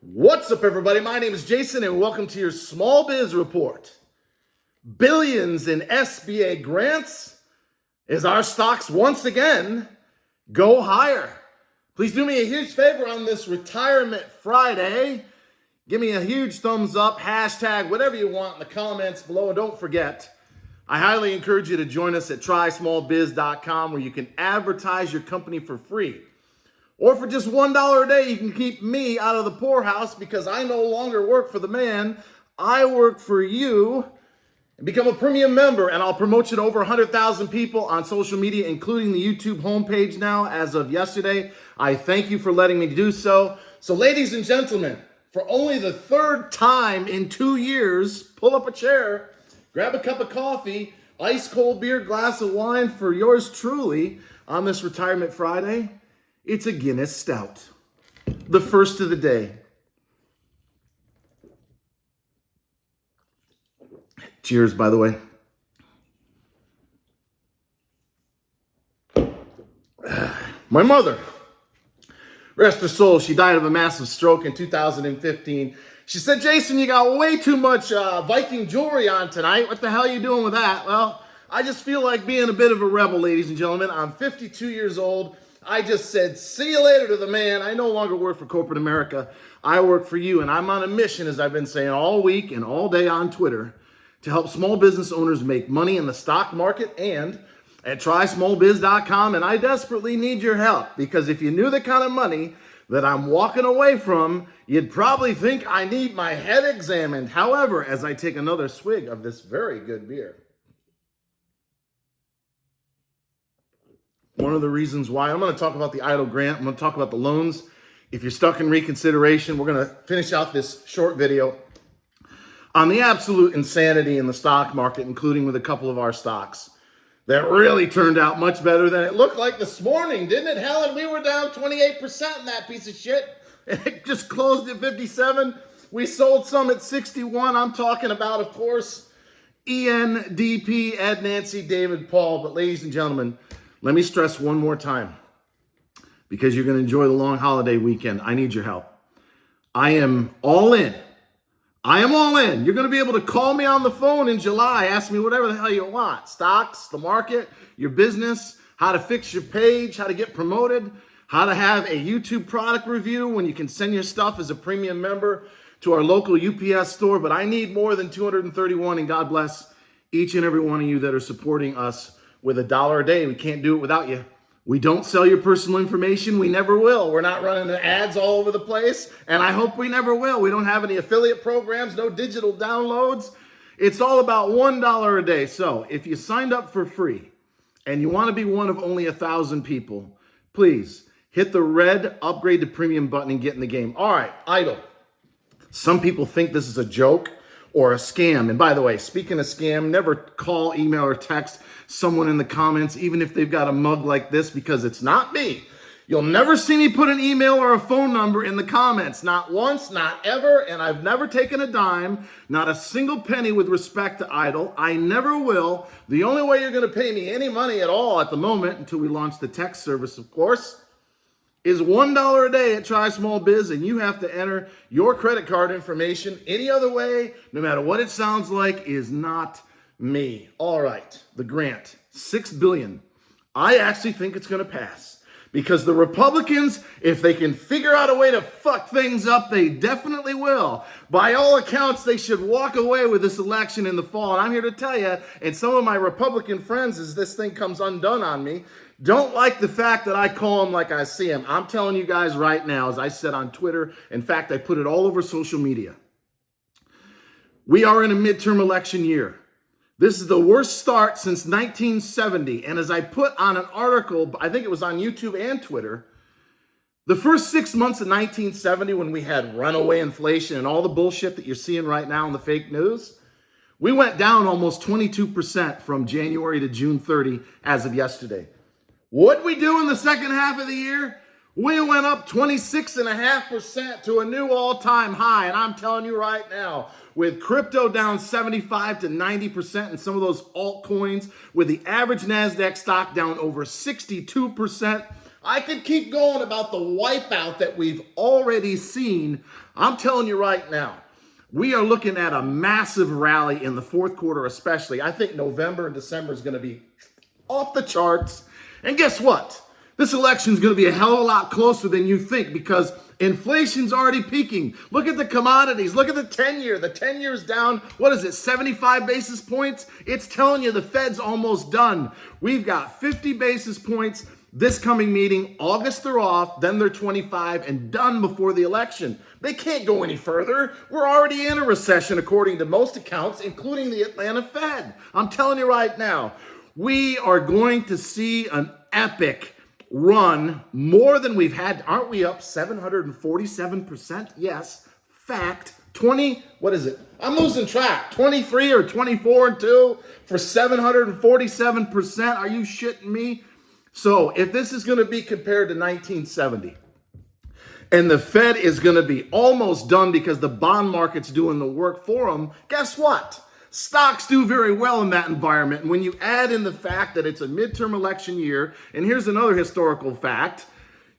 What's up, everybody? My name is Jason, and welcome to your Small Biz Report. Billions in SBA grants as our stocks once again go higher. Please do me a huge favor on this Retirement Friday. Give me a huge thumbs up, hashtag, whatever you want in the comments below. And don't forget, I highly encourage you to join us at trysmallbiz.com where you can advertise your company for free. Or for just $1 a day, you can keep me out of the poorhouse because I no longer work for the man. I work for you. And become a premium member, and I'll promote you to over 100,000 people on social media, including the YouTube homepage now as of yesterday. I thank you for letting me do so. So ladies and gentlemen, for only the third time in 2 years, pull up a chair, grab a cup of coffee, ice cold beer, glass of wine for yours truly on this Retirement Friday. It's a Guinness Stout, the first of the day. Cheers, by the way. My mother, rest her soul, she died of a massive stroke in 2015. She said, Jason, you got way too much Viking jewelry on tonight. What the hell are you doing with that? Well, I just feel like being a bit of a rebel, ladies and gentlemen. I'm 52 years old. I just said, see you later to the man. I no longer work for corporate America. I work for you, and I'm on a mission, as I've been saying all week and all day on Twitter, to help small business owners make money in the stock market and at trysmallbiz.com. And I desperately need your help because if you knew the kind of money that I'm walking away from, you'd probably think I need my head examined. However, as I take another swig of this very good beer, one of the reasons why I'm going to talk about the EIDL grant, I'm going to talk about the loans. If you're stuck in reconsideration, we're going to finish out this short video on the absolute insanity in the stock market, including with a couple of our stocks that really turned out much better than it looked like this morning, didn't it, Helen? We were down 28% in that piece of shit. It just closed at 57. We sold some at 61. I'm talking about, of course, ENDP, Ed, Nancy, David, Paul. But ladies and gentlemen, let me stress one more time, because you're going to enjoy the long holiday weekend. I need your help. I am all in. I am all in. You're going to be able to call me on the phone in July. Ask me whatever the hell you want. Stocks, the market, your business, how to fix your page, how to get promoted, how to have a YouTube product review when you can send your stuff as a premium member to our local UPS store. But I need more than 231, and God bless each and every one of you that are supporting us with $1 a day. We can't do it without you. We don't sell your personal information. We never will. We're not running the ads all over the place, and I hope we never will. We don't have any affiliate programs, no digital downloads. It's all about $1 a day. So if you signed up for free and you want to be one of only 1,000 people, please hit the red upgrade to premium button and get in the game. All right, EIDL. Some people think this is a joke or a scam. And by the way, speaking of scam, never call, email, or text someone in the comments, even if they've got a mug like this, because it's not me. You'll never see me put an email or a phone number in the comments. Not once, not ever, and I've never taken a dime, not a single penny with respect to EIDL. I never will. The only way you're going to pay me any money at all at the moment, until we launch the text service, of course, is $1 a day at Try Small Biz, and you have to enter your credit card information. Any other way, no matter what it sounds like, is not me. All right, the grant, $6 billion. I actually think it's going to pass because the Republicans, if they can figure out a way to fuck things up, they definitely will. By all accounts, they should walk away with this election in the fall. And I'm here to tell you, and some of my Republican friends, as this thing comes undone on me, don't like the fact that I call them like I see them. I'm telling you guys right now, as I said on Twitter, in fact, I put it all over social media. We are in a midterm election year. This is the worst start since 1970. And as I put on an article, I think it was on YouTube and Twitter, the first 6 months of 1970, when we had runaway inflation and all the bullshit that you're seeing right now in the fake news, we went down almost 22% from January to June 30 as of yesterday. What'd we do in the second half of the year? We went up 26.5% to a new all-time high. And I'm telling you right now, with crypto down 75 to 90% and some of those altcoins, with the average NASDAQ stock down over 62%, I could keep going about the wipeout that we've already seen. I'm telling you right now, we are looking at a massive rally in the fourth quarter, especially. I think November and December is going to be off the charts. And guess what? This election is going to be a hell of a lot closer than you think because inflation's already peaking. Look at the commodities. Look at the 10-year. The 10-year's down, what is it, 75 basis points? It's telling you the Fed's almost done. We've got 50 basis points this coming meeting. August they're off, then they're 25 and done before the election. They can't go any further. We're already in a recession according to most accounts, including the Atlanta Fed. I'm telling you right now, we are going to see an epic run, more than we've had. Aren't we up 747%? Yes, fact. 20, what is it? I'm losing track. 23 or 24 and 2 for 747%. Are you shitting me? So if this is going to be compared to 1970, and the Fed is going to be almost done because the bond market's doing the work for them, guess what? Stocks do very well in that environment. And when you add in the fact that it's a midterm election year, and here's another historical fact,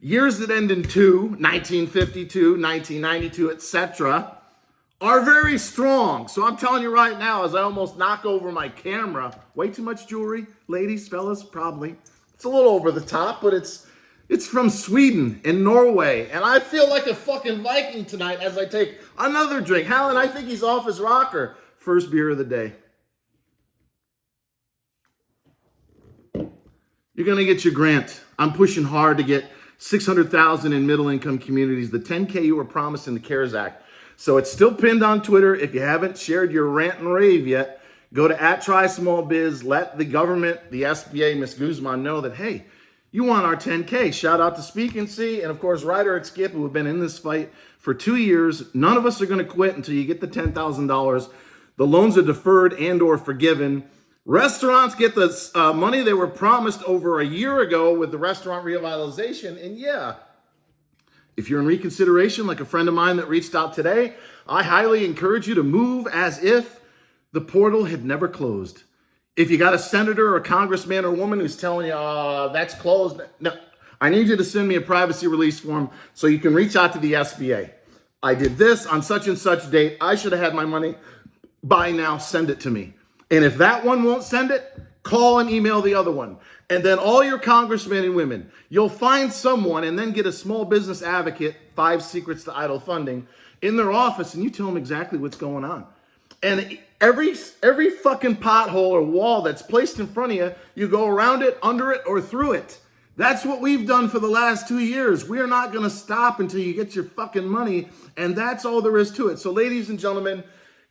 years that end in 1952, 1992, etc., are very strong. So I'm telling you right now, as I almost knock over my camera, way too much jewelry, ladies, fellas, probably. It's a little over the top, but it's from Sweden and Norway. And I feel like a fucking Viking tonight as I take another drink. Hallen, I think he's off his rocker. First beer of the day. You're going to get your grant. I'm pushing hard to get 600,000 in middle income communities, the 10K you were promised in the CARES Act. So it's still pinned on Twitter. If you haven't shared your rant and rave yet, go to @TrySmallBiz. Let the government, the SBA, Ms. Guzman know that, hey, you want our 10K. Shout out to Speak and See. And of course, Ryder and Skip, who have been in this fight for 2 years. None of us are going to quit until you get the $10,000. The loans are deferred and or forgiven. Restaurants get the money they were promised over a year ago with the restaurant revitalization. And yeah, if you're in reconsideration, like a friend of mine that reached out today, I highly encourage you to move as if the portal had never closed. If you got a senator or a congressman or woman who's telling you, that's closed, no, I need you to send me a privacy release form so you can reach out to the SBA. I did this on such and such date. I should have had my money by now. Send it to me. And if that one won't send it, call and email the other one. And then all your congressmen and women, you'll find someone and then get a small business advocate, 5 secrets to idle funding, in their office, and you tell them exactly what's going on. And every fucking pothole or wall that's placed in front of you, you go around it, under it, or through it. That's what we've done for the last 2 years. We are not going to stop until you get your fucking money, and that's all there is to it. So ladies and gentlemen,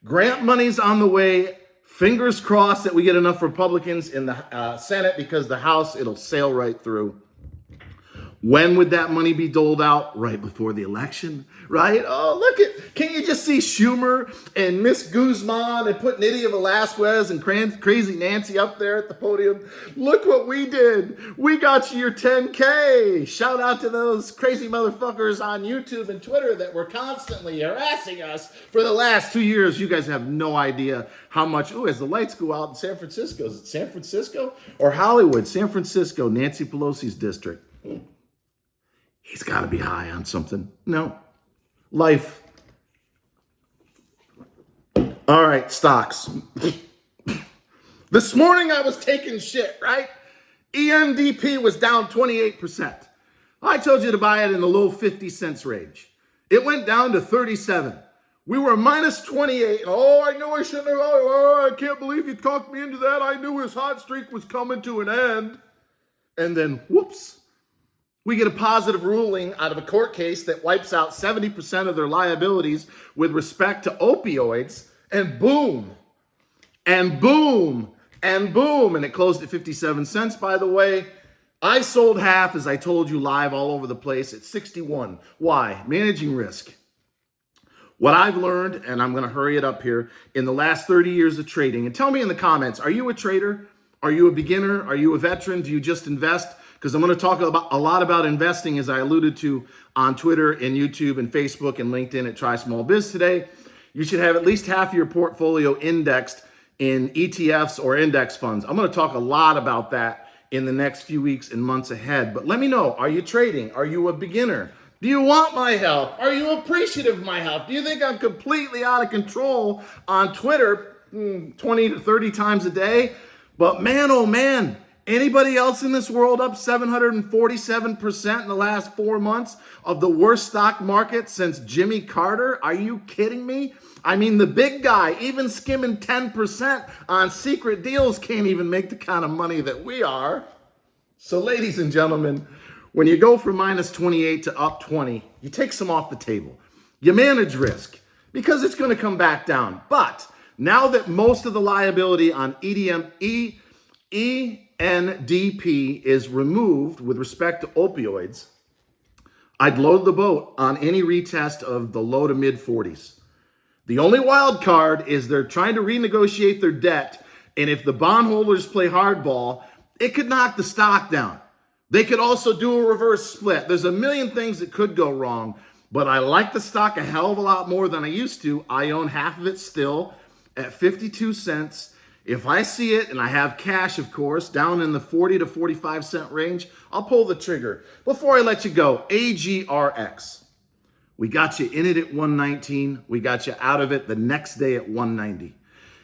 grant money's on the way. Fingers crossed that we get enough Republicans in the Senate, because the House, it'll sail right through. When would that money be doled out? Right before the election, right? Oh, look at, can you just see Schumer and Miss Guzman and put Nydia Velasquez and Crazy Nancy up there at the podium? Look what we did. We got you your 10K. Shout out to those crazy motherfuckers on YouTube and Twitter that were constantly harassing us for the last 2 years. You guys have no idea how much, as the lights go out in San Francisco. Is it San Francisco or Hollywood? San Francisco, Nancy Pelosi's district. He's got to be high on something. No. Life. All right, stocks. This morning I was taking shit, right? EMDP was down 28%. I told you to buy it in the low 50 cents range. It went down to 37. We were minus 28. Oh, I knew I shouldn't have. Oh, I can't believe you talked me into that. I knew his hot streak was coming to an end. And then, whoops. We get a positive ruling out of a court case that wipes out 70% of their liabilities with respect to opioids, and boom, and boom, and boom, and it closed at 57 cents, by the way. I sold half, as I told you live all over the place, at 61. Why? Managing risk. What I've learned, and I'm going to hurry it up here, in the last 30 years of trading, and tell me in the comments, are you a trader? Are you a beginner? Are you a veteran? Do you just invest? Because I'm going to talk a lot about investing, as I alluded to on Twitter and YouTube and Facebook and LinkedIn at Try Small Biz today. You should have at least half of your portfolio indexed in ETFs or index funds. I'm going to talk a lot about that in the next few weeks and months ahead. But let me know, are you trading? Are you a beginner? Do you want my help? Are you appreciative of my help? Do you think I'm completely out of control on Twitter 20 to 30 times a day? But man, oh man, anybody else in this world up 747% in the last 4 months of the worst stock market since Jimmy Carter? Are you kidding me? I mean, the big guy, even skimming 10% on secret deals, can't even make the kind of money that we are. So ladies and gentlemen, when you go from minus 28 to up 20, you take some off the table. You manage risk because it's going to come back down. But now that most of the liability on ENDP is removed with respect to opioids, I'd load the boat on any retest of the low to mid 40s. The only wild card is they're trying to renegotiate their debt, and if the bondholders play hardball, it could knock the stock down. They could also do a reverse split. There's a million things that could go wrong, but I like the stock a hell of a lot more than I used to. I own half of it still at 52 cents. If I see it, and I have cash, of course, down in the 40 to 45 cent range, I'll pull the trigger. Before I let you go, AGRX. We got you in it at 119. We got you out of it the next day at 190.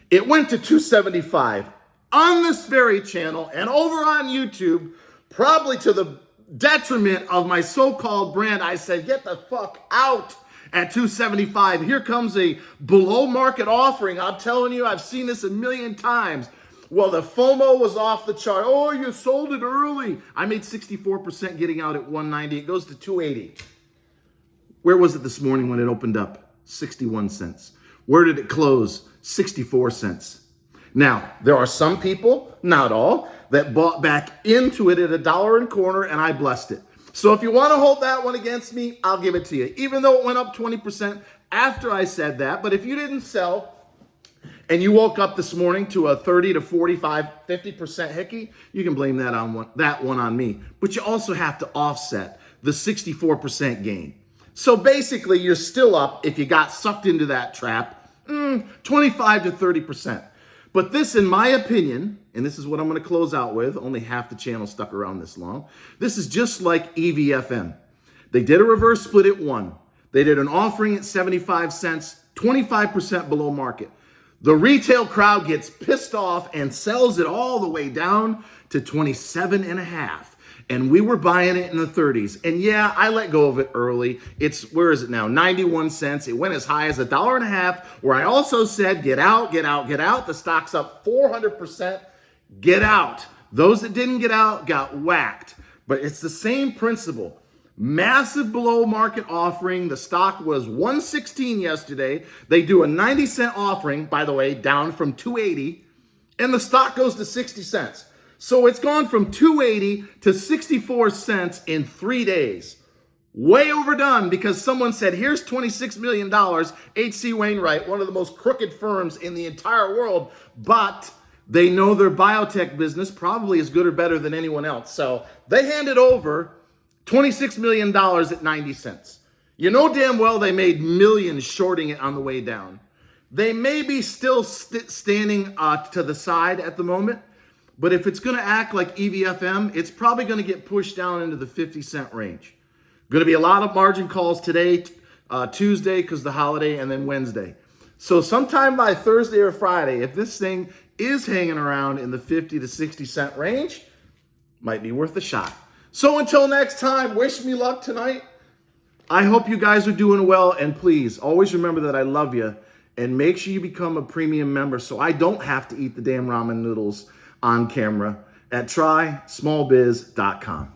It went to 275 on this very channel and over on YouTube, probably to the detriment of my so-called brand. I said, get the fuck out at 275. Here comes a below market offering. I'm telling you, I've seen this a million times. Well, the FOMO was off the chart. Oh, you sold it early. I made 64% getting out at 190. It goes to 280. Where was it this morning when it opened up? 61 cents. Where did it close? 64 cents. Now, there are some people, not all, that bought back into it at $1.25, and I blessed it. So if you want to hold that one against me, I'll give it to you, even though it went up 20% after I said that. But if you didn't sell and you woke up this morning to a 30 to 45, 50% hickey, you can blame that one on me. But you also have to offset the 64% gain. So basically, you're still up if you got sucked into that trap, 25 to 30%. But this, in my opinion, and this is what I'm going to close out with, only half the channel stuck around this long. This is just like EVFM. They did a reverse split at 1. They did an offering at 75 cents, 25% below market. The retail crowd gets pissed off and sells it all the way down to 27.5. And we were buying it in the 30s. And yeah, I let go of it early. It's, where is it now? 91 cents. It went as high as $1.50, where I also said, get out, get out, get out. The stock's up 400%. Get out. Those that didn't get out got whacked. But it's the same principle. Massive below market offering. The stock was 116 yesterday. They do a 90-cent offering, by the way, down from 280. And the stock goes to 60 cents. So it's gone from 280 to 64 cents in 3 days. Way overdone because someone said, here's $26 million. H.C. Wainwright, one of the most crooked firms in the entire world, but they know their biotech business probably is good or better than anyone else. So they handed over $26 million at 90 cents. You know damn well they made millions shorting it on the way down. They may be still standing to the side at the moment. But if it's going to act like EVFM, it's probably going to get pushed down into the 50-cent range. Going to be a lot of margin calls today, Tuesday because the holiday, and then Wednesday. So sometime by Thursday or Friday, if this thing is hanging around in the 50 to 60 cent range, might be worth a shot. So until next time, wish me luck tonight. I hope you guys are doing well, and please always remember that I love you, and make sure you become a premium member so I don't have to eat the damn ramen noodles on camera at trysmallbiz.com.